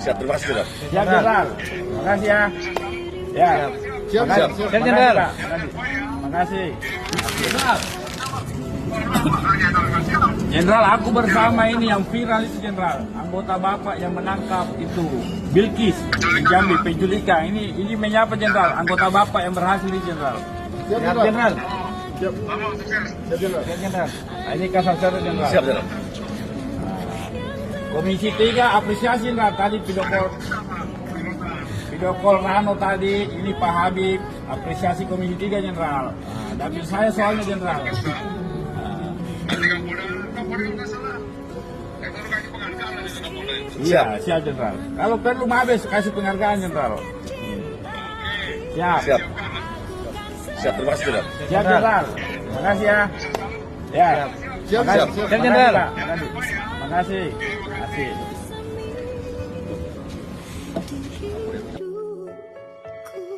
Siap, terima kasih, Jenderal. Siap, Jenderal. Terima kasih ya. Ya. Siap, siap. Siap, Jenderal. Terima kasih. Jenderal, aku bersama ini yang viral itu, Jenderal. Anggota Bapak yang menangkap itu Bilqis di Jambi, penculikan. Ini menyapa, Jenderal. Anggota Bapak yang berhasil ini, Jenderal. Siap, Jenderal. Siap. Siap, Jenderal. Siap, Jenderal. Nah, ini kasar satu, Jenderal. Siap, Jenderal. Komisi 3 apresiasi, Jenderal. Tadi video call Rano tadi, ini Pak Habib, apresiasi Komisi 3, Jenderal. Dapil saya soalnya, Jenderal. Iya, siap, Jenderal. Kalau perlu Mabes kasih penghargaan, Jenderal. Siap. Siap. Siap, terima kasih, Jenderal. Siap, Jenderal. Terima kasih ya. Ya. Siap, siap. Siap, Jenderal. Terima kasih. Terima kasih.